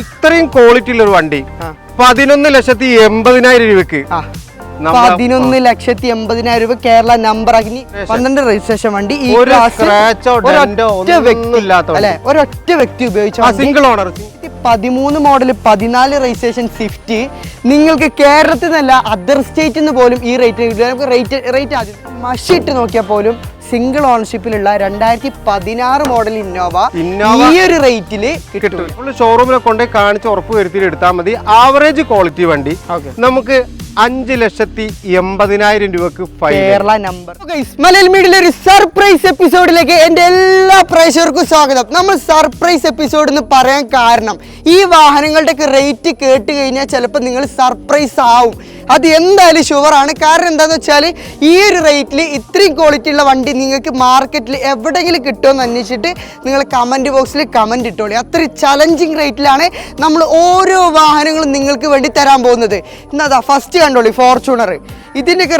ഇത്രയും ക്വാളിറ്റി ഉള്ള ഒരു വണ്ടി 11,80,000 രൂപക്ക് 11,80,000 രൂപ കേരള നമ്പർ ആക്കി 12 രജിസ്ട്രേഷൻ വണ്ടി. ഈ ഒരൊറ്റ വ്യക്തി ഉപയോഗിച്ച single owner 13 model 14 registration Swift നിങ്ങൾക്ക് കേരളത്തിൽ നിന്നല്ല അതർ സ്റ്റേറ്റിൽ നിന്ന് പോലും ഈ റേറ്റ് ആദ്യം മഷിട്ട് നോക്കിയാൽ പോലും സിംഗിൾ ഓണർഷിപ്പിലുള്ള 2016 മോഡൽ ഇന്നോവ ഈ ഒരു റേറ്റില് കിട്ടും. ഷോറൂമിലെ കൊണ്ടേ കാണിച്ച് ഉറപ്പ് വരുത്തിയിട്ട് എടുത്താൽ മതി. ആവറേജ് ക്വാളിറ്റി വണ്ടി നമുക്ക് 5,80,000 രൂപക്ക് കേരള നമ്പർ. മലയാളി മീഡിയയിലെ ഒരു സർപ്രൈസ് എപ്പിസോഡിലേക്ക് എന്റെ എല്ലാ പ്രേക്ഷകർക്കും സ്വാഗതം. നമ്മൾ സർപ്രൈസ് എപ്പിസോഡ് എന്ന് പറയാൻ കാരണം ഈ വാഹനങ്ങളുടെ റേറ്റ് കേട്ട് കഴിഞ്ഞാൽ ചിലപ്പോൾ നിങ്ങൾ സർപ്രൈസ് ആവും. അത് എന്തായാലും ഷുവറാണ്. കാരണം എന്താണെന്ന് വെച്ചാൽ ഈ ഒരു റേറ്റിൽ ഇത്രയും ക്വാളിറ്റി ഉള്ള വണ്ടി നിങ്ങൾക്ക് മാർക്കറ്റിൽ എവിടെയെങ്കിലും കിട്ടുമെന്ന് അന്വേഷിച്ചിട്ട് നിങ്ങൾ കമൻറ്റ് ബോക്സിൽ കമൻറ്റ് ഇട്ടോളി. അത്രയും ചലഞ്ചിങ് റേറ്റിലാണ് നമ്മൾ ഓരോ വാഹനങ്ങളും നിങ്ങൾക്ക് വേണ്ടി തരാൻ പോകുന്നത്. ഇന്നതാ ഫസ്റ്റ് കണ്ടോളി ഫോർച്യൂണർ. ഇതിൻ്റെയൊക്കെ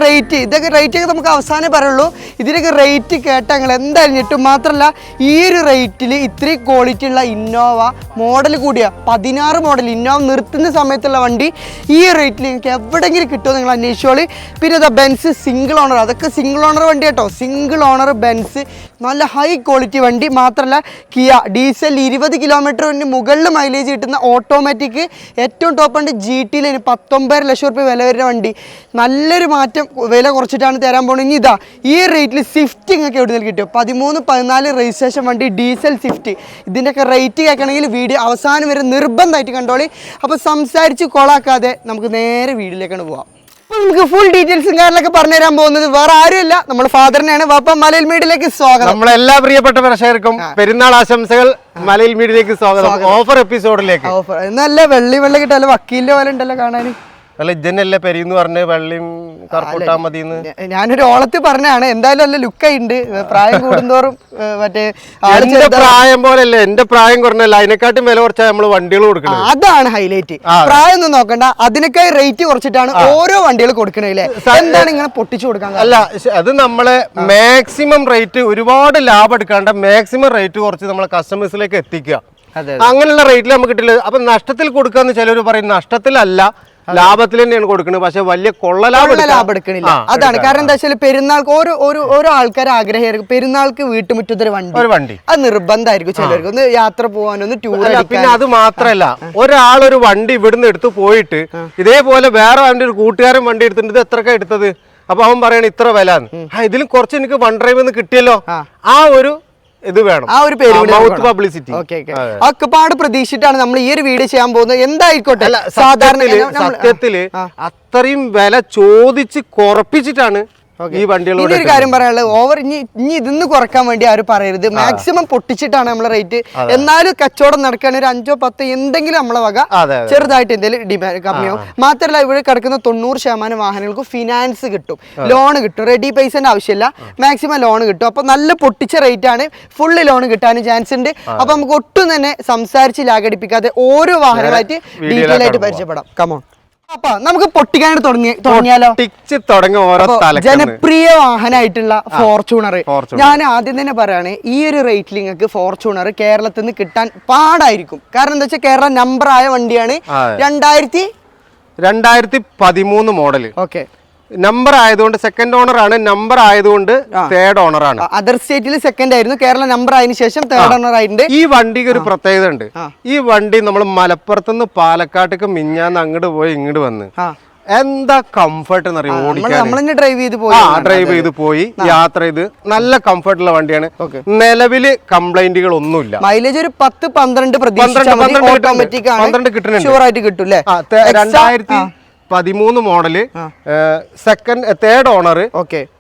റേറ്റ് നമുക്ക് അവസാനം പറയുള്ളൂ. ഇതിൻ്റെയൊക്കെ റേറ്റ് കേട്ടാൽ നിങ്ങൾ എന്തായാലും ഞെട്ടും. മാത്രമല്ല ഈ ഒരു റേറ്റിൽ ഇത്രയും ക്വാളിറ്റി ഉള്ള ഇന്നോവ മോഡൽ കൂടിയ 16 മോഡൽ ഇന്നോവ നിർത്തുന്ന സമയത്തുള്ള വണ്ടി ഈ റേറ്റിൽ നിങ്ങൾക്ക് എവിടെയെങ്കിലും കിട്ടുമോ നിങ്ങൾ അന്വേഷിച്ചോളി. പിന്നെ ഇതാ ബെൻസ് സിംഗിൾ ഓണർ, അതൊക്കെ സിംഗിൾ ഓണർ വണ്ടി കേട്ടോ. സിംഗിൾ ഓണർ ബെൻസ് നല്ല ഹൈ ക്വാളിറ്റി വണ്ടി. മാത്രമല്ല കിയ ഡീസൽ 20 കിലോമീറ്ററിന് മുകളിൽ മൈലേജ് കിട്ടുന്ന ഓട്ടോമാറ്റിക് ഏറ്റവും ടോപ്പ് ഉണ്ട്. GT ലൈന് 19 ലക്ഷം രൂപ വില വരുന്ന വണ്ടി. നല്ലൊരു മാറ്റം വില കുറച്ചിട്ടാണ് തരാൻ പോകുന്നത്. ഇനി ഇതാ ഈ റേറ്റിൽ സ്വിഫ്റ്റ് നിങ്ങൾക്ക് എവിടെ നിന്ന് കിട്ടും? 13-14 രജിസ്ട്രേഷൻ വണ്ടി ഡീസൽ സ്വിഫ്റ്റ്. ഇതിൻ്റെയൊക്കെ റേറ്റ് കേൾക്കണമെങ്കിൽ വീഡിയോ അവസാനം വരെ നിർബന്ധമായിട്ട് കണ്ടോളി. അപ്പോൾ സംസാരിച്ച് കൊളാക്കാതെ നമുക്ക് നേരെ വീഡിയോയിലേക്കാണ് പോവാം. അപ്പോൾ നമുക്ക് ഫുൾ ഡീറ്റെയിൽസും കാര്യങ്ങളൊക്കെ പറഞ്ഞു തരാൻ പോകുന്നത് വേറെ ആരുമില്ല, നമ്മുടെ ഫാദറിനെയാണ്. വാപ്പ മലയാളി മീഡിയയിലേക്ക് സ്വാഗതം. നമ്മളെല്ലാ പ്രിയപ്പെട്ട പ്രേക്ഷകർക്കും പെരുന്നാൾ ആശംസകൾ. മലയാളി മീഡിയയിലേക്ക് സ്വാഗതം. ഓഫർ എപ്പിസോഡിലേക്ക് നല്ല വെള്ളി കിട്ടാലോ, വക്കീലിന്റെ പോലെ ഉണ്ടല്ലോ കാണാൻ. അല്ല ഇതന്നെയല്ലേ പെരിന്ന് പറഞ്ഞ് വെള്ളിയും കറുപ്പിട്ടാ മതി. ഞാനൊരു ഓളത്തിൽ പറഞ്ഞാണ്. എന്തായാലും നല്ല ലുക്കായിണ്ട്. പ്രായം കൂടുന്തോറും മറ്റേ എന്റെ പ്രായം പോലല്ലേ, എന്റെ പ്രായം കുറഞ്ഞല്ല, അതിനെക്കാട്ടും വില കുറച്ചാൽ നമ്മള് വണ്ടികൾ കൊടുക്കണം. അതാണ് ഹൈലൈറ്റ്. പ്രായം ഒന്നും നോക്കണ്ട, അതിനൊക്കെ റേറ്റ് കുറച്ചിട്ടാണ് ഓരോ വണ്ടികൾ കൊടുക്കണല്ലേ. എന്താണ് ഇങ്ങനെ പൊട്ടിച്ചു കൊടുക്കാൻ? അല്ല അത് നമ്മളെ മാക്സിമം റേറ്റ് ഒരുപാട് ലാഭം എടുക്കാണ്ട് മാക്സിമം റേറ്റ് കുറച്ച് നമ്മളെ കസ്റ്റമേഴ്സിലേക്ക് എത്തിക്കുക. അങ്ങനെയുള്ള റേറ്റിൽ നമുക്ക് കിട്ടില്ല. അപ്പൊ നഷ്ടത്തിൽ കൊടുക്കാന്ന് ചിലർ പറയും. നഷ്ടത്തിലല്ല, ലാഭത്തിൽ തന്നെയാണ് കൊടുക്കുന്നത്. പക്ഷെ വലിയ ലാഭം എടുക്കണില്ല. അതാണ് കാരണം. എന്താ വെച്ചാൽ പെരുന്നാൾക്ക് ഓരോ ആൾക്കാർ ആഗ്രഹമായിരിക്കും പെരുന്നാൾക്ക് വീട്ടുമുറ്റത്തൊരു വണ്ടി. അത് നിർബന്ധമായിരിക്കും ചിലർക്ക്. ഒന്ന് യാത്ര പോകാനൊന്ന് ടൂർ. പിന്നെ അത് മാത്രല്ല, ഒരാളൊരു വണ്ടി ഇവിടുന്ന് എടുത്ത് പോയിട്ട് ഇതേപോലെ വേറെ അവന്റെ ഒരു കൂട്ടുകാരൻ വണ്ടി എടുത്തിട്ട് എത്രക്കാ എടുത്തത്, അപ്പൊ അവൻ പറയണ ഇത്ര വില. ഇതിലും കുറച്ച് എനിക്ക് വൺ ഡ്രൈവ് കിട്ടിയല്ലോ. ആ ഒരു ഇത് വേണം, ആ ഒരു പേര് പബ്ലിസിറ്റി. ഒക്കെപ്പാട് പ്രതീക്ഷിച്ചിട്ടാണ് നമ്മൾ ഈ ഒരു വീഡിയോ ചെയ്യാൻ പോകുന്നത്. എന്തായിക്കോട്ടെ, സത്യത്തില് അത്രയും വില ചോദിച്ച് കുറപ്പിച്ചിട്ടാണ് ഈ വണ്ടികളോട് ഒരു കാര്യം പറയാനുള്ളത്. ഓവർ ഇനി ഇതിന്ന് കുറക്കാൻ വേണ്ടി ആരും പറയരുത്. മാക്സിമം പൊട്ടിച്ചിട്ടാണ് നമ്മളെ റേറ്റ്. എന്നാലും കച്ചവടം നടക്കാൻ ഒരു 5-10 എന്തെങ്കിലും നമ്മളെ വക ചെറുതായിട്ട് എന്തെങ്കിലും ഡിമാൻഡ് കമ്മിയാവും. മാത്രമല്ല ഇവിടെ കിടക്കുന്ന 90% വാഹനങ്ങൾക്ക് ഫിനാൻസ് കിട്ടും, ലോൺ കിട്ടും. റെഡി പൈസന്റെ ആവശ്യമില്ല, മാക്സിമം ലോൺ കിട്ടും. അപ്പൊ നല്ല പൊട്ടിച്ച റേറ്റ് ആണ്. ഫുള്ള് ലോൺ കിട്ടാനും ചാൻസ് ഉണ്ട്. അപ്പൊ നമുക്ക് ഒട്ടും തന്നെ സംസാരിച്ച് ലാഘടിപ്പിക്കാതെ ഓരോ വാഹനങ്ങളായിട്ട് ഡീറ്റെയിൽ ആയിട്ട് പരിചയപ്പെടാം. കമോൺ. അപ്പൊ നമുക്ക് പൊട്ടിക്കാനായിട്ട് തുടങ്ങിയാലോ? ജനപ്രിയ വാഹനമായിട്ടുള്ള ഫോർച്യൂണർ. ഞാൻ ആദ്യം തന്നെ പറയാണ്, ഈ ഒരു റേറ്റിൽ നിങ്ങൾക്ക് ഫോർച്യൂണർ കേരളത്തിൽ നിന്ന് കിട്ടാൻ പാടായിരിക്കും. കാരണം എന്താ വെച്ചാൽ കേരള നമ്പർ ആയ വണ്ടിയാണ്. 2013 മോഡല്. ഓക്കെ, നമ്പർ ആയതുകൊണ്ട് സെക്കൻഡ് ഓണർ ആണ്. നമ്പർ ആയതുകൊണ്ട് തേർഡ് ഓണർ ആണ്. അതർ സ്റ്റേറ്റിൽ സെക്കൻഡ് ആയിരുന്നു, കേരള നമ്പർ ആയതിനു ശേഷം തേർഡ് ഓണർ ആയിട്ടുണ്ട്. ഈ വണ്ടിക്ക് ഒരു പ്രത്യേകത ഉണ്ട്. ഈ വണ്ടി നമ്മൾ മലപ്പുറത്തുനിന്ന് പാലക്കാട്ടേക്ക് മിഞ്ഞാന്ന് അങ്ങോട്ട് പോയി ഇങ്ങോട്ട് വന്ന് എന്താ കംഫർട്ട് എന്നറിയാം. ഓടിക്കാൻ ഡ്രൈവ് ചെയ്ത് പോയി യാത്ര ചെയ്ത് നല്ല കംഫർട്ടുള്ള വണ്ടിയാണ്. നിലവില് കംപ്ലൈന്റുകൾ ഒന്നുമില്ല. മൈലേജ് ഒരു 10-12 കിട്ടും. 2013 model, third owner,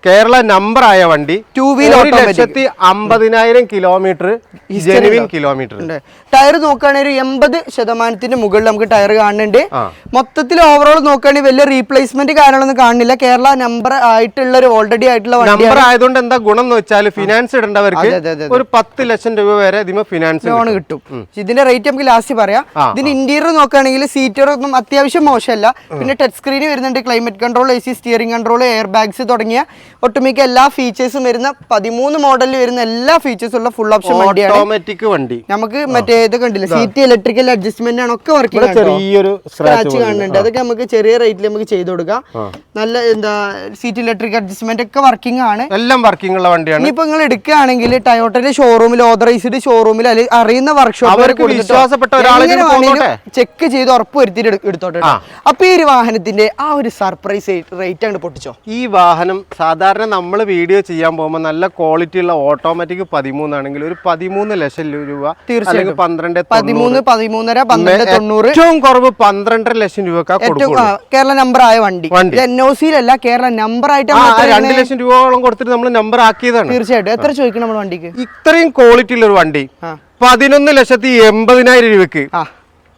Kerala number ആയ വണ്ടി, 1,50,000 കിലോമീറ്റർ ജെനുവിൻ കിലോമീറ്റർ. ടയർ നോക്കുകയാണെങ്കിൽ 80% മുകളിൽ നമുക്ക് ടയർ കാണുന്നുണ്ട്. മൊത്തത്തിൽ ഓവറോൾ നോക്കുകയാണെങ്കിൽ വലിയ റീപ്ലേസ്മെന്റ് കാര്യങ്ങളൊന്നും കാണുന്നില്ല. കേരള നമ്പർ ആയിട്ടുള്ള ഒരു ഓൾറെഡി ആയിട്ടുള്ള നമ്പർ ആയതുകൊണ്ട് എന്താ ഗുണം എന്ന് വെച്ചാൽ ഫിനാൻസ് ഇടേണ്ടവർക്ക് ഒരു 10 ലക്ഷം രൂപ വരെ ഇതിന് ഫിനാൻസ് ലോൺ കിട്ടും. ഇതിന്റെ റേറ്റ് നമുക്ക് ലാസ്റ്റ് പറയാം. ഇതിന് ഇന്റീരിയർ നോക്കുകയാണെങ്കിൽ സീറ്റർ ഒന്നും അത്യാവശ്യം മോശമല്ല. പിന്നെ ടച്ച് സ്ക്രീൻ വരുന്നുണ്ട്, climate control, AC, steering control, air bags തുടങ്ങിയ ഒട്ടുമിക്ക എല്ലാ ഫീച്ചേഴ്സും വരുന്ന 13 മോഡലിൽ വരുന്ന എല്ലാ ഫീച്ചേഴ്സും ഉള്ള ഫുൾ ഓപ്ഷൻ വണ്ടിയാണ്. ഓട്ടോമാറ്റിക് വണ്ടി. നമുക്ക് മറ്റേ ഇത് കണ്ടില്ല, സീറ്റ് ഇലക്ട്രിക്കൽ അഡ്ജസ്റ്റ്മെന്റ് ആണ്, ഒക്കെ വർക്കിംഗ്. ചെറിയൊരു സ്ക്രാച്ച് കാണുന്നുണ്ട്, അതൊക്കെ നമുക്ക് ചെറിയ റേറ്റിൽ നമുക്ക് ചെയ്ത് കൊടുക്കാം. നല്ല എന്താ സീറ്റ് ഇലക്ട്രിക് അഡ്ജസ്റ്റ്മെന്റ് ഒക്കെ വർക്കിംഗ് ആണ്, എല്ലാം വർക്കിംഗ് ഉള്ള വണ്ടിയാണ്. ഇനിയിപ്പോ നിങ്ങൾ എടുക്കുകയാണെങ്കിൽ ടയോട്ടയുടെ ഷോറൂമിൽ, ഓതറൈസ്ഡ് ഷോറൂമിൽ അറിയുന്ന വർക്ക്ഷോപ്പ് വിശ്വാസപ്പെട്ട ഒരാളെ ചെക്ക് ചെയ്ത് ഉറപ്പ് വരുത്തിയിട്ട് എടുത്തോട്ടെ. അപ്പൊ ഈ ഒരു വാഹനത്തിന്റെ ആ ഒരു സർപ്രൈസ് റേറ്റ് അങ്ങോട്ട് പൊട്ടിച്ചോ. ഈ വാഹനം സാധാരണ നമ്മൾ വീഡിയോ ചെയ്യാൻ പോകുമ്പോൾ നല്ല ക്വാളിറ്റി ഉള്ള ഓട്ടോമാറ്റിക് 13 ആണെങ്കിൽ ഒരു 13 ലക്ഷം രൂപ, തീർച്ചയായും 12, 13, 13.5, 12.90, ഏറ്റവും കുറവ് 12.5 ലക്ഷം രൂപ കേരള നമ്പർ ആയ വണ്ടി. NOC-ല്ല, കേരള നമ്പർ ആയിട്ട് 2 ലക്ഷം രൂപയോളം കൊടുത്തിട്ട് നമ്മൾ നമ്പർ ആക്കിയതാണ്. തീർച്ചയായിട്ടും. എത്ര ചോദിക്കണം നമ്മൾ വണ്ടിക്ക്? ഇത്രയും ക്വാളിറ്റി ഉള്ള ഒരു വണ്ടി 11,80,000 രൂപക്ക്,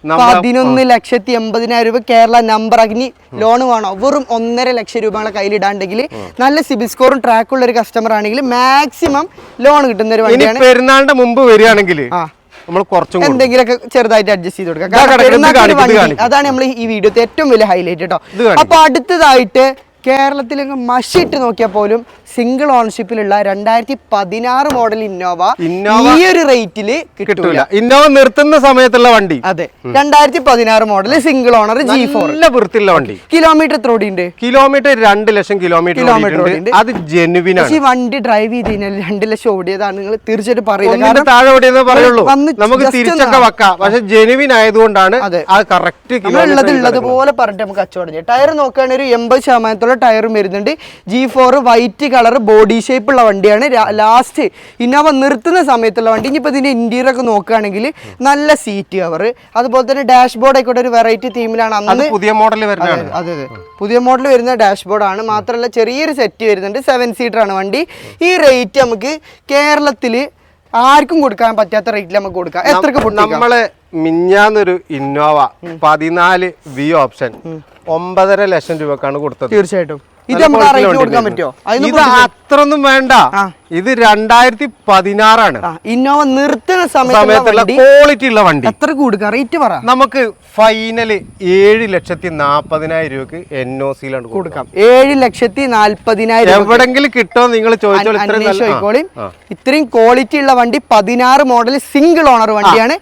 11,80,000 രൂപ കേരള നമ്പർ ആക്കി. ലോൺ വേണോ? വെറും 1.5 ലക്ഷം രൂപ കയ്യിലിടാണ്ടെങ്കിൽ, നല്ല സിബിൽ സ്കോറും ട്രാക്കുള്ള ഒരു കസ്റ്റമർ ആണെങ്കിൽ മാക്സിമം ലോൺ കിട്ടുന്ന ഒരു വണ്ടിയാണ്. പെരുന്നാളിന്റെ മുമ്പ് വരികയാണെങ്കിൽ നമ്മൾ കുറച്ചും എന്തെങ്കിലുമൊക്കെ ചെറുതായിട്ട് അഡ്ജസ്റ്റ് ചെയ്ത് കൊടുക്കാം. അതാണ് നമ്മൾ ഈ വീഡിയോത്തെ ഏറ്റവും വലിയ ഹൈലൈറ്റ് കേട്ടോ. അപ്പൊ അടുത്തതായിട്ട് കേരളത്തിൽ മഷിട്ട് നോക്കിയാൽ പോലും സിംഗിൾ ഓണർഷിപ്പിലുള്ള 2016 മോഡൽ ഇന്നോവ ഈ ഒരു റേറ്റില് കിട്ടൂല. ഇന്നോവ നിർത്തുന്ന സമയത്തുള്ള വണ്ടി. അതെ, 2016 മോഡൽ സിംഗിൾ ഓണർ G4, നല്ല വൃത്തിയുള്ള വണ്ടി. കിലോമീറ്റർ എത്ര ഓടിയുണ്ട്? കിലോമീറ്റർ 2 ലക്ഷം കിലോമീറ്റർ ഓടിയിട്ടുണ്ട്. അത് ജെനുവിൻ ആണ്. ഈ വണ്ടി ഡ്രൈവ് ചെയ്ത് കഴിഞ്ഞാൽ 2 ലക്ഷം ഓടിയതാണ് നിങ്ങൾ തീർച്ചയായിട്ടും പറയുന്നത്. താഴെ ഓടിയെന്ന് പറയുള്ളൂ, നമുക്ക് തിരിച്ചൊക്കെ വെക്കാം. പക്ഷെ ജെനുവിൻ ആയതുകൊണ്ടാണ് അത് കറക്റ്റ് ഉള്ളതുപോലെ പറഞ്ഞിട്ട് നമുക്ക് കച്ചവടം ചെയ്യാം. ടയർ നോക്കുകയാണെങ്കിൽ ഒരു 80% ടയറും വരുന്നുണ്ട്. G4 white colour body shape ഉള്ള വണ്ടിയാണ്. ലാസ്റ്റ് ഇന്നോവ നിർത്തുന്ന സമയത്തുള്ള വണ്ടി. ഇനിയിപ്പോൾ ഇതിന്റെ ഇന്റീരിയർ ഒക്കെ നോക്കുകയാണെങ്കിൽ നല്ല സീറ്റ് കവർ, അതുപോലെ തന്നെ ഡാഷ്ബോർഡ് ആയിക്കോട്ടെ ഒരു വെറൈറ്റി തീമിലാണ്. അന്ന് പുതിയ മോഡൽ വരുന്നത്. അതെ, പുതിയ മോഡൽ വരുന്ന ഡാഷ്ബോർഡ് ആണ്. മാത്രമല്ല ചെറിയൊരു സെറ്റ് വരുന്നുണ്ട്. 7 സീറ്റർ ആണ് വണ്ടി. ഈ റേറ്റ് നമുക്ക് കേരളത്തിൽ ആർക്കും കൊടുക്കാൻ പറ്റാത്ത റേറ്റിൽ നമുക്ക് കൊടുക്കാം. എത്രക്ക് നമ്മള് മിഞ്ഞാന്നൊരു ഇന്നോവ 14 V ഓപ്ഷൻ 9.5 ലക്ഷം രൂപക്കാണ് കൊടുത്തത്. തീർച്ചയായിട്ടും ഇത് നമുക്ക് റേറ്റ് കൊടുക്കാൻ പറ്റുമോ? ഇത് അത്രയൊന്നും വേണ്ട. ഇത് 2016 ആണ്. ഇന്നോവ നിർത്തുന്ന സമയത്തുള്ള ക്വാളിറ്റി ഉള്ള വണ്ടി. എത്ര കൊടുക്കാം റേറ്റ് പറ? നമുക്ക് ഫൈനല് 7,40,000 രൂപക്ക് NOC-ലാണ് കൊടുക്കാം. 7,40,000 എവിടെങ്കിലും കിട്ടുമോ നിങ്ങൾ ചോദിച്ചോളൂ. ഇത്രയും ക്വാളിറ്റി ഉള്ള വണ്ടി 16 മോഡൽ സിംഗിൾ ഓണർ വണ്ടിയാണ്.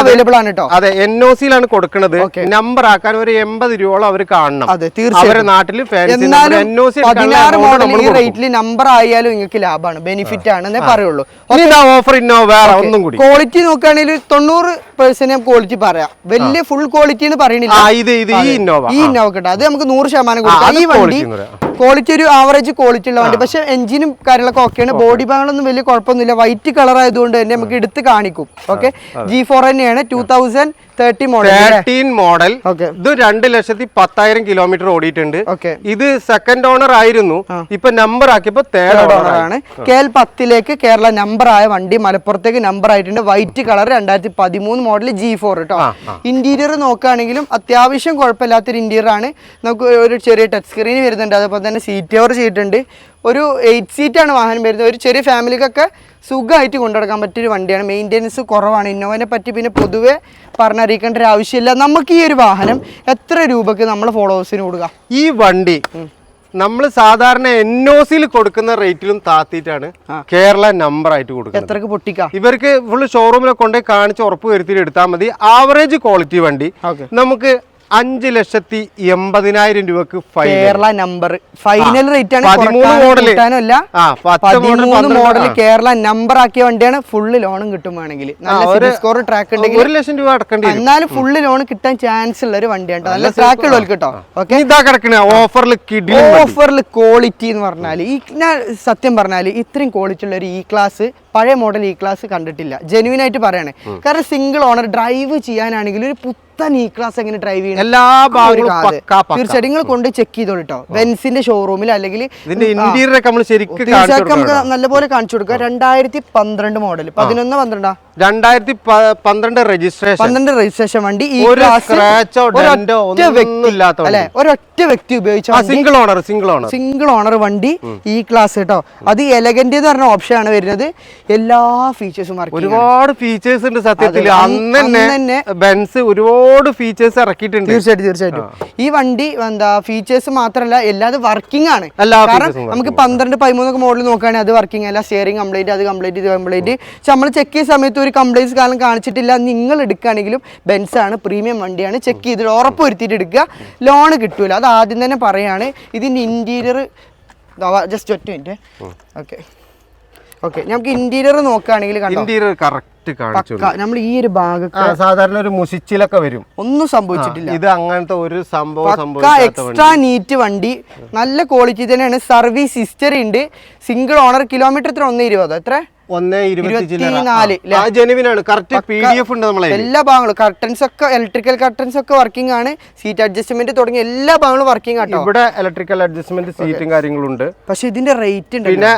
അവൈലബിൾ ആണ് കേട്ടോ. അതെ, NOC-ലാണ് കൊടുക്കുന്നത്. നമ്പർ ആക്കാൻ ഒരു 80 രൂപയോളം അവർ കാണണം. അതെ, തീർച്ചയായും നാട്ടില്. നമ്പർ ആയാലും നിങ്ങൾക്ക് ലാഭമാണ്, ബെനിഫിറ്റ് ആണെന്നേ പറയുള്ളൂ. ഓഫർ ഇന്നോവ വേറെ ഒന്നും കൂടി ക്വാളിറ്റി നോക്കുകയാണെങ്കിൽ 90% ക്വാളിറ്റി പറയാം. വലിയ ഫുൾ ക്വാളിറ്റി എന്ന് പറയുന്നില്ല. ഈ ഇന്നോവ കേട്ടോ, അത് നമുക്ക് 100% കൊടുക്കാം. ഈ വണ്ടി ക്വാളിറ്റി ഒരു ആവറേജ് ക്വാളിറ്റി ഉള്ള വണ്ടി. പക്ഷെ എഞ്ചിനും കാര്യങ്ങളൊക്കെ ഓക്കെയാണ്. ബോഡി ഭാഗങ്ങളൊന്നും വലിയ കുഴപ്പമൊന്നുമില്ല. വൈറ്റ് കളർ ആയതുകൊണ്ട് തന്നെ നമുക്ക് എടുത്ത് കാണിക്കും. ഓക്കെ, G4 തന്നെയാണ്. 2013 മോഡൽ. ഇത് 2,10,000 കിലോമീറ്റർ ഓടിയിട്ടുണ്ട്. ഇത് സെക്കൻഡ് ഓണർ ആയിരുന്നു, ഇപ്പൊ നമ്പർ ആക്കിയപ്പോ തേർഡ് ഓണർ ആണ്. KL10 കേരള നമ്പർ ആയ വണ്ടി മലപ്പുറത്തേക്ക് നമ്പർ ആയിട്ടുണ്ട്. വൈറ്റ് കളർ 2013 മോഡൽ G4 കേട്ടോ. ഇന്റീരിയർ നോക്കുകയാണെങ്കിലും അത്യാവശ്യം കുഴപ്പമില്ലാത്തൊരു ഇന്റീരിയർ ആണ്. നമുക്ക് ഒരു ചെറിയ ടച്ച് സ്ക്രീൻ വരുന്നുണ്ട്. അതുപോലെ തന്നെ സീറ്റ് കവർ ചെയ്തിട്ടുണ്ട്. ഒരു 8 സീറ്റാണ് വാഹനം വരുന്നത്. ഒരു ചെറിയ ഫാമിലിക്കൊക്കെ സുഖമായിട്ട് കൊണ്ടുനടക്കാൻ പറ്റിയൊരു വണ്ടിയാണ്. മെയിൻ്റെനൻസ് കുറവാണ്. ഇന്നോവനെ പറ്റി പിന്നെ പൊതുവെ പറഞ്ഞറിയിക്കേണ്ട ഒരു ആവശ്യമില്ല. നമുക്ക് ഈ ഒരു വാഹനം എത്ര രൂപക്ക് നമ്മൾ ഫോളോവേഴ്സിന് കൊടുക്കാം? ഈ വണ്ടി നമ്മൾ സാധാരണ NOC-ൽ കൊടുക്കുന്ന റേറ്റിലും താത്തിയിട്ടാണ് കേരള നമ്പർ ആയിട്ട് കൊടുക്കുന്നത്. എത്രക്ക് പൊട്ടിക്കാം? ഇവർക്ക് ഫുള്ള് ഷോറൂമിലൊക്കെ കൊണ്ടുപോയി കാണിച്ച് ഉറപ്പ് വരുത്തിയിട്ട് എടുത്താൽ മതി. ആവറേജ് ക്വാളിറ്റി വണ്ടി നമുക്ക് 5,80,000 രൂപക്ക് കേരള നമ്പർ ഫൈനൽ റേറ്റ് ആണ്. 13 മോഡൽ കേരള നമ്പർ ആക്കിയ വണ്ടിയാണ്. ഫുള്ള് ലോണും കിട്ടുവാണെങ്കിൽ നല്ല സ്കോർ ട്രാക്ക് ഉണ്ടെങ്കിൽ 1 ലക്ഷം രൂപ അടക്കേണ്ടി വരും. എന്നാലും ഫുള്ള് ലോൺ കിട്ടാൻ ചാൻസ് ഉള്ള ഒരു വണ്ടിയാണ്. നല്ല ട്രാക്ക് ഉള്ളവർ കേട്ടോ. ഓഫറിൽ ക്വാളിറ്റി എന്ന് പറഞ്ഞാൽ ഞാൻ സത്യം പറഞ്ഞാൽ ഇത്രയും ക്വാളിറ്റി ഉള്ള ഒരു E ക്ലാസ് പഴയ മോഡൽ E ക്ലാസ് കണ്ടിട്ടില്ല. ജെന്യൂൻ ആയിട്ട് പറയണേ. കാരണം സിംഗിൾ ഓണർ ഡ്രൈവ് ചെയ്യാനാണെങ്കിൽ ഒരു പുത്തൻ E ക്ലാസ് എങ്ങനെ ഡ്രൈവ് ചെയ്യണം എല്ലാ തീർച്ചയായിട്ടും നിങ്ങൾ കൊണ്ട് ചെക്ക് ചെയ്തോളൂ കേട്ടോ. ബെൻസിന്റെ ഷോറൂമിൽ അല്ലെങ്കിൽ ഇന്റീരിയർ ഒക്കെ നമ്മൾ ശരിക്കും നമുക്ക് നല്ലപോലെ കാണിച്ചു കൊടുക്കുക. 2012 മോഡൽ 11-12 2012 രജിസ്ട്രേഷൻ വണ്ടി. ഈ ഒരു സ്ക്രാച്ചോ ഡെന്റോ ഒന്നും ഇല്ലാത്ത അല്ലെ, ഒരൊറ്റ വ്യക്തി ഉപയോഗിച്ച സിംഗിൾ ഓണർ വണ്ടി ഈ ക്ലാസ് കേട്ടോ. അത് എലഗന്റ് എന്ന് പറഞ്ഞ ഓപ്ഷൻ ആണ് വരുന്നത്. എല്ലാ ഫീച്ചേഴ്സും ഒരുപാട് ഫീച്ചേഴ്സ് ഉണ്ട് സത്യത്തിൽ. അന്ന് തന്നെ ബെൻസ് ഒരുപാട് ഫീച്ചേഴ്സ് ഇറക്കിയിട്ടുണ്ട്. തീർച്ചയായിട്ടും ഈ വണ്ടി എന്താ ഫീച്ചേഴ്സ് മാത്രമല്ല എല്ലാതും വർക്കിംഗ് ആണ്. കാരണം നമുക്ക് 12-13 മോഡൽ നോക്കുകയാണെങ്കിൽ അത് വർക്കിംഗ് അല്ല. സ്റ്റിയറിംഗ് കംപ്ലൈന്റ്, അത് കംപ്ലൈന്റ്. നമ്മൾ ചെക്ക് ചെയ്യുന്ന സമയത്ത് ഒരു കംപ്ലൈൻസ് കാലം കാണിച്ചിട്ടില്ല. നിങ്ങൾ എടുക്കുകയാണെങ്കിലും ബെൻസ് ആണ്, പ്രീമിയം വണ്ടിയാണ്. ചെക്ക് ചെയ്തിട്ട് ഉറപ്പ് വരുത്തിയിട്ട് എടുക്കുക. ലോണ് കിട്ടൂല, അത് ആദ്യം തന്നെ പറയാണ്. ഇതിന്റെ ഇന്റീരിയർ ജസ്റ്റ് ഒറ്റ മിനിറ്റ്. ഓക്കെ നമുക്ക് ഇന്റീരിയർ നോക്കുകയാണെങ്കിൽ നമ്മൾ ഈ ഒരു ഭാഗത്ത് സാധാരണ ഒരു മുഷിച്ചിലൊക്കെ വരും, ഒന്നും സംഭവിച്ചിട്ടില്ല. ഇത് അങ്ങനത്തെ ഒരു സംഭവം എക്സ്ട്രാ നീറ്റ് വണ്ടി, നല്ല ക്വാളിറ്റി തന്നെയാണ്. സർവീസ് ഹിസ്റ്ററി ഉണ്ട്. Single owner. കിലോമീറ്റർ എത്ര? 120 എത്ര? 124. എല്ലാ ഭാഗങ്ങളും കർട്ടൻസ് ഒക്കെ, ഇലക്ട്രിക്കൽ കർട്ടൻസ് ഒക്കെ വർക്കിംഗ് ആണ്. സീറ്റ് അഡ്ജസ്റ്റ്മെന്റ് തുടങ്ങിയ എല്ലാ ഭാഗങ്ങളും വർക്കിംഗ് ആട്ടോ. ഇവിടെ ഇലക്ട്രിക്കൽ അഡ്ജസ്റ്റ്മെന്റ് സീറ്റും കാര്യങ്ങളുണ്ട്. പക്ഷെ ഇതിന്റെ റേറ്റ് ഉണ്ട്. പിന്നെ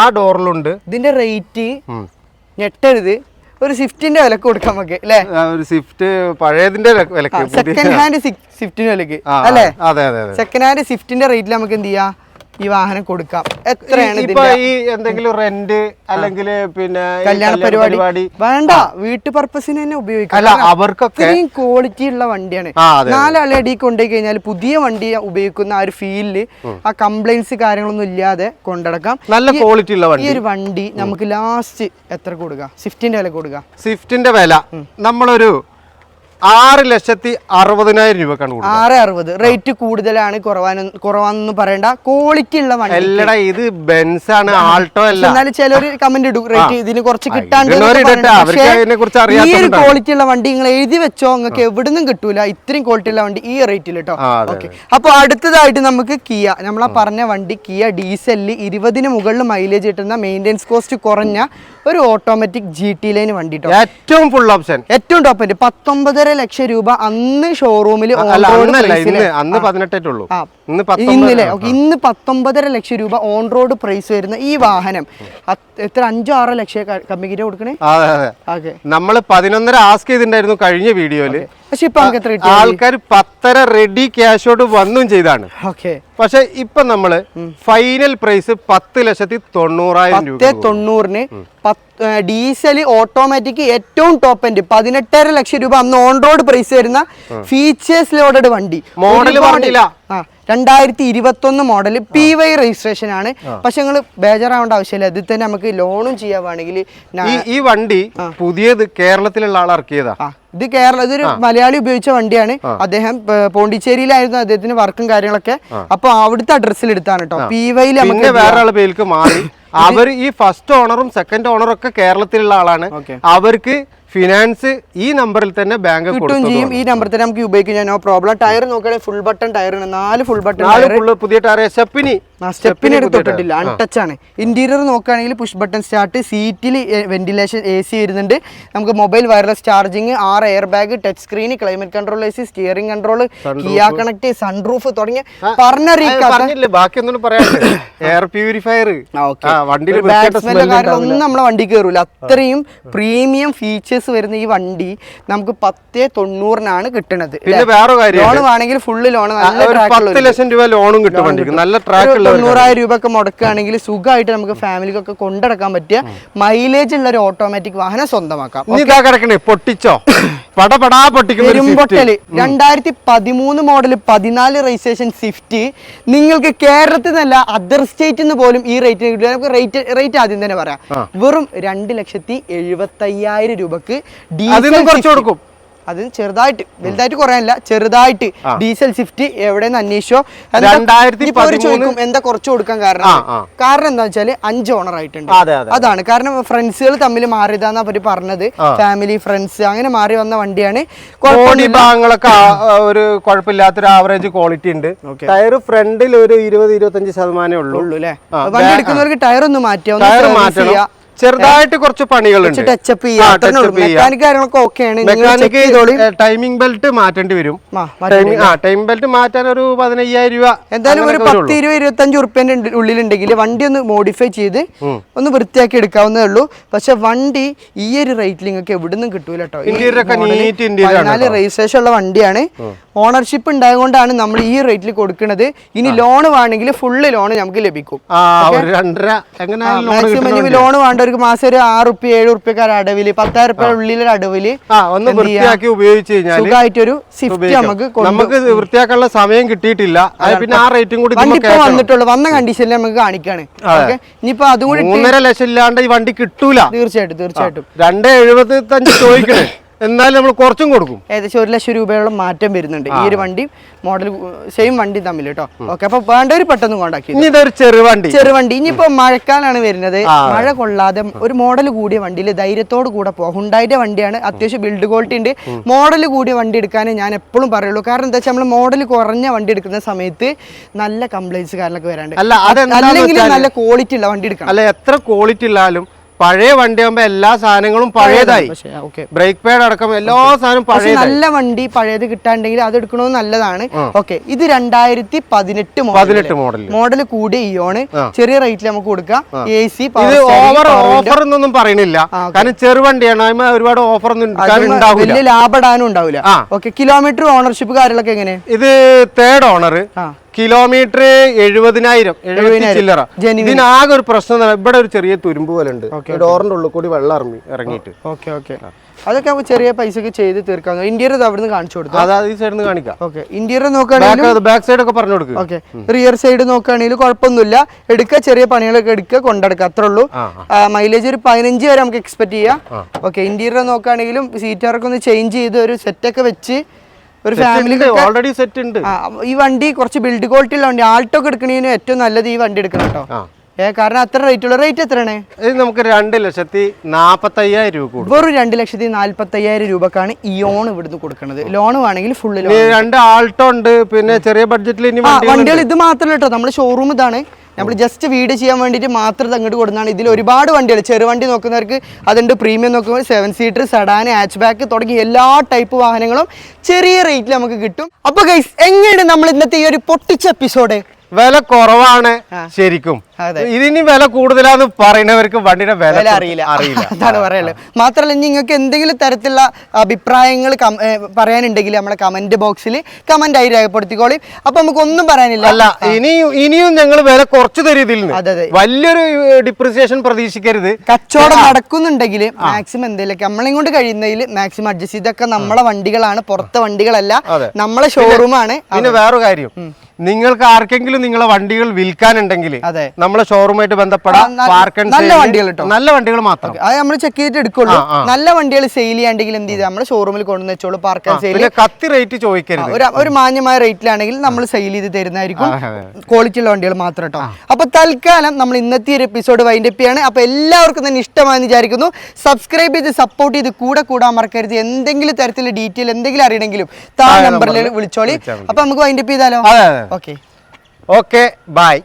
ആ ഡോറിലുണ്ട്. ഇതിന്റെ റേറ്റ് ഞെട്ടരുത്. ഒരു സ്വിഫ്റ്റിന്റെ വിലക്ക് കൊടുക്കാം നമുക്ക് അല്ലെ. ഒരു സ്വിഫ്റ്റ് പഴയതിന്റെ വിലക്ക്, സെക്കൻഡ് ഹാൻഡ് സ്വിഫ്റ്റിന്റെ വിലക്ക് അല്ലെ. സെക്കൻഡ് ഹാൻഡ് സ്വിഫ്റ്റിന്റെ റേറ്റിൽ നമുക്ക് എന്ത് ചെയ്യാം, ഈ വാഹനം കൊടുക്കാം. എത്രയാണ് ഈ എന്തെങ്കിലും റെന്റ് അല്ലെങ്കിൽ പിന്നെ കല്യാണ പരിപാടി വേണ്ട, വീട്ടു പർപ്പസിന് തന്നെ ഉപയോഗിക്കാം. അവർക്കൊക്കെ ക്വാളിറ്റി ഉള്ള വണ്ടിയാണ്. 4 ആളടി കൊണ്ടുപോയി കഴിഞ്ഞാൽ പുതിയ വണ്ടി ഉപയോഗിക്കുന്ന ആ ഒരു ഫീലില് ആ കംപ്ലൈൻസ് കാര്യങ്ങളൊന്നും ഇല്ലാതെ കൊണ്ടടക്കാം. നല്ല ക്വാളിറ്റി ഉള്ള വണ്ടി. ഈ ഒരു വണ്ടി നമുക്ക് ലാസ്റ്റ് എത്ര കൊടുക്കാം? സ്വിഫ്റ്റിന്റെ വില കൊടുക്കാം. സ്വിഫ്റ്റിന്റെ വില നമ്മളൊരു 6,60,000 രൂപക്കാണ്. 6,60. റേറ്റ് കൂടുതലാണ്, കുറവാനൊന്നും പറയണ്ട. ക്വാളിറ്റി ഉള്ള വണ്ടി. അല്ലടാ, ഇത് ബെൻസ് ആണ്, ആൾട്ടോ അല്ല. എന്നാലും ചിലര് കമന്റ് ഇടും റേറ്റ് ഇതിന് കുറച്ച് കിട്ടാൻ. ഈ ഒരു ക്വാളിറ്റി ഉള്ള വണ്ടി നിങ്ങൾ എഴുതി വെച്ചോ, നിങ്ങൾക്ക് എവിടുന്നും കിട്ടൂല ഇത്രയും ക്വാളിറ്റി ഉള്ള വണ്ടി ഈ റേറ്റിൽ കേട്ടോ. ഓക്കെ, അപ്പൊ അടുത്തതായിട്ട് നമുക്ക് കിയ, നമ്മളാ പറഞ്ഞ വണ്ടി കിയ ഡീസലിൽ 20-ന് മുകളിൽ മൈലേജ് കിട്ടുന്ന, മെയിൻ്റെനൻസ് കോസ്റ്റ് കുറഞ്ഞ ഒരു ഓട്ടോമാറ്റിക് GT ലൈൻ വണ്ടി. ഏറ്റവും ഫുൾ ഓപ്ഷൻ, ഏറ്റവും ടോപ്പ് എൻഡ്. 19.5 ലക്ഷം രൂപ അന്ന് ഷോറൂമിൽ. അന്ന് 18 ഉള്ളൂ. ഇന്നലെ ഇന്ന് 19.5 ലക്ഷം രൂപ ഓൺ റോഡ് പ്രൈസ് വരുന്ന ഈ വാഹനം എത്ര 5-6 ലക്ഷം കമ്പനിക്ക് കൊടുക്കണേ. നമ്മള് 11.5 ആസ്ക് ചെയ്തിട്ടുണ്ടായിരുന്നു കഴിഞ്ഞ വീഡിയോയില്. പക്ഷെ ഇപ്പൊ ആൾക്കാർ 10.5 റെഡി ക്യാഷോട് വന്നും ചെയ്താണ്. പക്ഷെ ഇപ്പൊ നമ്മള് ഫൈനൽ പ്രൈസ് 10,90,000 രൂപ. 10,90,000-ന് ഡീസൽ ഓട്ടോമാറ്റിക് ഏറ്റവും ടോപ്പ് എൻഡ് 18.5 ലക്ഷം രൂപ അന്ന് ഓൺ റോഡ് പ്രൈസ് വരുന്ന ഫീച്ചേഴ്സ് ലോഡഡ് വണ്ടി. മോഡൽ പറഞ്ഞില്ല, 2021 മോഡൽ PY രജിസ്ട്രേഷൻ ആണ്. പക്ഷെ നിങ്ങൾ ബേജാറാവേണ്ട ആവശ്യമില്ല, ഇതിൽ തന്നെ നമുക്ക് ലോണും ചെയ്യാവാണെങ്കിൽ. ഈ വണ്ടി പുതിയത് കേരളത്തിലുള്ള ആൾ ഇറക്കിയതാ. ഇത് ഇതൊരു മലയാളി ഉപയോഗിച്ച വണ്ടിയാണ്. അദ്ദേഹം പോണ്ടിച്ചേരിയിലായിരുന്നു അദ്ദേഹത്തിന് വർക്കും കാര്യങ്ങളൊക്കെ. അപ്പൊ അവിടുത്തെ അഡ്രസ്സിൽ എടുത്താണ് കേട്ടോ. PYയിൽ നമുക്ക് വേറെ ആളെ പേർക്ക് മാറി. അവർ ഈ ഫസ്റ്റ് ഓണറും സെക്കൻഡ് ഓണറും ഒക്കെ കേരളത്തിലുള്ള ആളാണ്. അവർക്ക് ഫിനാൻസ് ഈ നമ്പറിൽ തന്നെ ബാങ്ക് കിട്ടും ചെയ്യും. ഈ നമ്പറിൽ തന്നെ നമുക്ക് ഉപയോഗിക്കാം, നോ പ്രോബ്ലം. ടയർ നോക്കുകയാണെങ്കിൽ ഫുൾ ബട്ടൺ ടയറാണ്. 4 ഫുൾ ബട്ടൺ പുതിയ ടയർ. സ്റ്റെപ്പിന് എടുത്തിട്ടില്ല, അൺടച്ച് ആണ്. ഇന്റീരിയർ നോക്കുകയാണെങ്കിൽ പുഷ് ബട്ടൺ സ്റ്റാർട്ട്, സീറ്റിൽ വെന്റിലേഷൻ AC വരുന്നുണ്ട്. നമുക്ക് mobile wireless charging, 6 air bag, touch screen, climate control AC, steering control, Kia connect, sunroof തുടങ്ങിയ ബാക്കിയൊന്നും പറയാനില്ല. എയർ പ്യൂരിഫയർ ഒന്നും നമ്മളെ വണ്ടി കയറൂല. അത്രയും പ്രീമിയം ഫീച്ചേഴ്സ് വരുന്ന ഈ വണ്ടി നമുക്ക് 10,90,000-നാണ് കിട്ടുന്നത്. ലോൺ വേണമെങ്കിൽ ഫുള്ള് ലോൺ, 10 ലക്ഷം രൂപ ലോണും കിട്ടും വണ്ടിക്ക്. നല്ല ട്രാക്ക് 90,000 രൂപ ഒക്കെ മുടക്കുകയാണെങ്കിൽ സുഖമായിട്ട് നമുക്ക് ഫാമിലിക്കൊക്കെ കൊണ്ടടക്കാൻ പറ്റിയ മൈലേജ് ഉള്ള ഒരു ഓട്ടോമാറ്റിക് വാഹനം സ്വന്തമാക്കാം. പൊട്ടിച്ചോ പെരുമ്പൊട്ടല് 2013 മോഡൽ 14 രജിസ്ട്രേഷൻ സ്വിഫ്റ്റ് നിങ്ങൾക്ക് കേരളത്തിൽ നിന്നല്ല അതർ സ്റ്റേറ്റിൽ നിന്ന് പോലും ഈ റേറ്റിന് കിട്ടുക. നമുക്ക് റേറ്റ് ആദ്യം തന്നെ പറയാം. വെറും 2,70,500 രൂപക്ക് കുറച്ച് കൊടുക്കും. അത് ചെറുതായിട്ട്, വലുതായിട്ട് കുറയാനില്ല, ചെറുതായിട്ട് ഡീസൽ സ്വിഫ്റ്റ് എവിടെയെന്ന് അന്വേഷിച്ചോ. ചോദിക്കും എന്താ കുറച്ച് കൊടുക്കാൻ കാരണം എന്താ വെച്ചാല് 5 ഓണർ ആയിട്ടുണ്ട്. അതാണ് കാരണം. ഫ്രണ്ട്സുകൾ തമ്മിൽ മാറിയതാന്ന് അവര് പറഞ്ഞത്. ഫാമിലി ഫ്രണ്ട്സ് അങ്ങനെ മാറി വന്ന വണ്ടിയാണ്. ഭാഗങ്ങളൊക്കെ ഒരു കുഴപ്പമില്ലാത്തൊരു ആവറേജ് ക്വാളിറ്റി ഉണ്ട്. ടയർ ഫ്രണ്ടിൽ ഒരു 20-25% ഉള്ളൂ അല്ലേ. വണ്ടി എടുക്കുന്നവർക്ക് ടയർ ഒന്ന് മാറ്റിയാ, ചെറുതായിട്ട് കുറച്ച് പണികളുണ്ട്, ടച്ചപ്പ് മെക്കാനിക് കാര്യങ്ങളൊക്കെ ഓക്കെയാണ്. മെക്കാനിക് ടൈമിംഗ് ബെൽറ്റ് മാറ്റേണ്ടി വരും. ടൈമിംഗ് ബെൽറ്റ് മാറ്റാൻ ഒരു 15,000 രൂപ എന്തായാലും ഒരു 10-20-25 ഉറുപ്പ്യന്റെ ഉള്ളിലുണ്ടെങ്കിൽ വണ്ടി ഒന്ന് മോഡിഫൈ ചെയ്ത് ഒന്ന് വൃത്തിയാക്കി എടുക്കാവുന്നതേ ഉള്ളൂ. പക്ഷെ വണ്ടി ഈ ഒരു റേറ്റിൽ നിങ്ങൾക്ക് എവിടുന്നും കിട്ടൂല കേട്ടോ. 14 രജിസ്ട്രേഷൻ ഉള്ള വണ്ടിയാണ്. ഓണർഷിപ്പ് ഉണ്ടായതുകൊണ്ടാണ് നമ്മൾ ഈ റേറ്റിൽ കൊടുക്കുന്നത്. ഇനി ലോൺ വേണമെങ്കിൽ ഫുള്ള് ലോൺ നമുക്ക് ലഭിക്കും. മാക്സിമം ലോൺ വേണ്ടവർക്ക് മാസം ഒരു 6 റുപ്യ 7 റുപ്യക്കാർ അടവില് 10,000 റുപ്യ ഉള്ളിലൊരു അടവില് ഉപയോഗിച്ച് കഴിഞ്ഞാൽ സുഖമായിട്ടൊരു സ്വിഫ്റ്റ് നമുക്ക് വൃത്തിയാക്കാനുള്ള സമയം കിട്ടിയിട്ടില്ല. പിന്നെ ആ റേറ്റും കൂടി വന്നിട്ടുള്ളൂ, വന്ന കണ്ടീഷനിൽ നമുക്ക് കാണിക്കാണ്. ഇനിയിപ്പോ അതും കൂടി 3.5 ലക്ഷം ഇല്ലാണ്ട് ഈ വണ്ടി കിട്ടൂല. തീർച്ചയായിട്ടും 2.75 ചോദിക്കണേ, എന്നാലും നമ്മൾ കുറച്ചും കൊടുക്കും. ഏകദേശം 1 ലക്ഷം രൂപയോളം മാറ്റം വരുന്നുണ്ട് ഈ ഒരു വണ്ടി മോഡൽ സെയിം വണ്ടി തമ്മിൽ കേട്ടോ. ഓക്കെ, അപ്പൊ വേണ്ടവർ പെട്ടെന്ന് കോണ്ടാക്ട് ചെയ്യും. ഇതൊരു ചെറുവണ്ടി ഇനിയിപ്പോ മഴക്കാലാണ് വരുന്നത്, മഴ കൊള്ളാതെ ഒരു മോഡൽ കൂടിയ വണ്ടിയിൽ ധൈര്യത്തോട് കൂടെ പോകാം. ഹുണ്ടായിന്റെ വണ്ടിയാണ്, അത്യാവശ്യം ബിൽഡ് ക്വാളിറ്റി ഉണ്ട്. മോഡൽ കൂടിയ വണ്ടി എടുക്കാനേ ഞാൻ എപ്പോഴും പറയുള്ളൂ. കാരണം എന്താ വെച്ചാൽ നമ്മൾ മോഡൽ കുറഞ്ഞ വണ്ടി എടുക്കുന്ന സമയത്ത് നല്ല കംപ്ലൈൻറ്റ്സ് കാര്യങ്ങളൊക്കെ വരാണ്ട്, അല്ലെങ്കിൽ നല്ല ക്വാളിറ്റി ഉള്ള വണ്ടി എടുക്കണം. അല്ല, എത്ര ക്വാളിറ്റി ഉള്ളാലും പഴയ വണ്ടി ആകുമ്പോ എല്ലാ സാധനങ്ങളും പഴയതായി, ബ്രേക്ക് പാഡ് അടക്കം എല്ലാ സാധനവും പഴയ. നല്ല വണ്ടി പഴയത് കിട്ടാണ്ടെങ്കിൽ അത് എടുക്കണമെന്ന് നല്ലതാണ്. ഓക്കെ, ഇത് 2018 മോഡൽ കൂടിയ ഇയോണ്, ചെറിയ റേറ്റിൽ നമുക്ക് കൊടുക്കാം. AC ഓഫർ എന്നൊന്നും പറയണില്ല, കാരണം ചെറുവണ്ടിയാണ്, ഒരുപാട് ഓഫർ ഒന്നും വലിയ ലാഭടാനും ഉണ്ടാവില്ല. ഓക്കെ, കിലോമീറ്റർ ഓണർഷിപ്പ് കാര്യങ്ങളൊക്കെ എങ്ങനെ? ഇത് 3rd ഓണർ, കിലോമീറ്റർ 70,000 ചില്ലറ. ഇതിനാകെ ഒരു പ്രശ്നം, ഇവിടെ ഒരു ചെറിയ തുരുമ്പ് പോലെ ഉണ്ട്, ഡോറിന്റെ ഉള്ളിൽ കൂടി വെള്ളം ഇറങ്ങിയിട്ട്. അതൊക്കെ ചെറിയ പൈസക്ക് ചെയ്ത് തീർക്കാം. ഇന്റീരിയർ അവിടുന്ന് കാണിച്ചു കൊടുക്കും, അതായത് ഈ സൈഡിൽ കാണിക്കാം. ഓക്കെ, ഇന്റീരിയർ നോക്കുകയാണെങ്കിൽ ബാക്ക് സൈഡ് ഒക്കെ പറഞ്ഞു കൊടുക്കും. ഓക്കെ, റിയർ സൈഡ് നോക്കുകയാണെങ്കിൽ കുഴപ്പമൊന്നുമില്ല, എടുക്കുക, ചെറിയ പണികളൊക്കെ എടുക്കുക, കൊണ്ടെടുക്കുക, അത്രേ ഉള്ളൂ. മൈലേജ് ഒരു 15 വരെ നമുക്ക് എക്സ്പെക്ട് ചെയ്യാം. ഓക്കെ, ഇന്റീരിയർ നോക്കുകയാണെങ്കിലും സീറ്ററൊക്കെ ഒന്ന് ചേഞ്ച് ചെയ്ത് ഒരു സെറ്റൊക്കെ വെച്ച് ഒരു ഫാമിലി ഓൾറെഡി സെറ്റ് ഉണ്ട്. ഈ വണ്ടി കുറച്ച് ബിൽഡ് ക്വാളിറ്റി ഉള്ള വണ്ടി, ആൾട്ടോ എടുക്കണതിന് ഏറ്റവും നല്ലത് ഈ വണ്ടി എടുക്കണം കേട്ടോ. കാരണം അത്ര റേറ്റ് ഉള്ള റേറ്റ് എത്രയാണ്? ഇത് നമുക്ക് 2,45,000 രൂപ കൊടുക്കും. വെറും 2,45,000 രൂപക്കാണ് ഇയോൺ ഇവിടുന്ന് കൊടുക്കുന്നത്. ലോൺ വേണമെങ്കിൽ ഫുള്ള് ലോൺ. 2 ആൾട്ടോ ഉണ്ട്, പിന്നെ ചെറിയ ബഡ്ജറ്റിൽ വണ്ടികൾ ഇത് മാത്രമല്ല കേട്ടോ, നമ്മുടെ ഷോറൂം ഇതാണ്. നമ്മൾ ജസ്റ്റ് വീഡിയോ ചെയ്യാൻ വേണ്ടിയിട്ട് മാത്രം അങ്ങോട്ട് കൊടുക്കുന്നതാണ്. ഇതിൽ ഒരുപാട് വണ്ടികൾ, ചെറുവണ്ടി നോക്കുന്നവർക്ക് അതുണ്ട്, പ്രീമിയം നോക്കുമ്പോൾ 7 സീറ്റർ, സെഡാൻ, ഹാച്ച് ബാക്ക് തുടങ്ങി എല്ലാ ടൈപ്പ് വാഹനങ്ങളും ചെറിയ റേറ്റിൽ നമുക്ക് കിട്ടും. അപ്പൊ ഗൈസ്, എങ്ങനെയാണ് നമ്മൾ ഇന്നത്തെ ഈ ഒരു പൊട്ടിച്ച എപ്പിസോഡ്? വില കുറവാണ് ശരിക്കും. ഇതിനി വില കൂടുതലാന്ന് പറയുന്നവർക്ക് വണ്ടിയുടെ വില അറിയില്ല. അതാണ് പറയുള്ളത്. മാത്രമല്ല, നിങ്ങൾക്ക് എന്തെങ്കിലും തരത്തിലുള്ള അഭിപ്രായങ്ങൾ പറയാനുണ്ടെങ്കിൽ നമ്മളെ കമന്റ് ബോക്സിൽ കമന്റ് ആയി രേഖപ്പെടുത്തിക്കോളി. അപ്പൊ നമുക്ക് ഒന്നും പറയാനില്ല. അല്ല, ഇനിയും ഞങ്ങൾ വില കുറച്ചു തരും. വലിയൊരു ഡിപ്രിസിയേഷൻ പ്രതീക്ഷിക്കരുത്. കച്ചവടം നടക്കുന്നുണ്ടെങ്കിൽ മാക്സിമം എന്തെങ്കിലും നമ്മളെയും കൊണ്ട് കഴിയുന്നതിൽ മാക്സിമം അഡ്ജസ്റ്റ് ചെയ്തൊക്കെ നമ്മളെ വണ്ടികളാണ്, പുറത്തെ വണ്ടികളല്ല, നമ്മളെ ഷോറൂമാണ്. പിന്നെ വേറൊരു കാര്യം, നിങ്ങൾക്ക് ആർക്കെങ്കിലും നിങ്ങളെ വണ്ടികൾ വിൽക്കാനുണ്ടെങ്കിൽ നമ്മളെ ഷോറൂമായിട്ട് ബന്ധപ്പെടാം. നല്ല വണ്ടികൾ മാത്രം അത് നമ്മൾ ചെക്ക് ചെയ്തിട്ട് എടുക്കുള്ളൂ. നല്ല വണ്ടികൾ സെയിൽ ചെയ്യാണ്ടെങ്കിൽ എന്ത് ചെയ്താൽ നമ്മുടെ ഷോറൂമിൽ കൊണ്ടുവന്ന് വെച്ചോളൂ. പാർക്ക് ആൻഡ് സെയിൽ, കത്തി റേറ്റ് ചോദിക്കരുത്. ഒരു മാന്യമായ റേറ്റിലാണെങ്കിൽ നമ്മൾ സെയിൽ ചെയ്ത് തരുന്നതായിരിക്കും. ക്വാളിറ്റി ഉള്ള വണ്ടികൾ മാത്രം കേട്ടോ. അപ്പൊ തൽക്കാലം നമ്മൾ ഇന്നത്തെ ഒരു എപ്പിസോഡ് വൈൻഡപ്പ് ചെയ്യാണ്. അപ്പൊ എല്ലാവർക്കും തന്നെ ഇഷ്ടമായെന്ന് വിചാരിക്കുന്നു. സബ്സ്ക്രൈബ് ചെയ്ത് സപ്പോർട്ട് ചെയ്ത് കൂടാൻ മറക്കരുത്. എന്തെങ്കിലും തരത്തിലുള്ള ഡീറ്റെയിൽ എന്തെങ്കിലും അറിയണമെങ്കിലും നമ്പറിൽ വിളിച്ചോളി. അപ്പൊ നമുക്ക് വൈൻഡപ്പ് ചെയ്താലോ? Okay, by.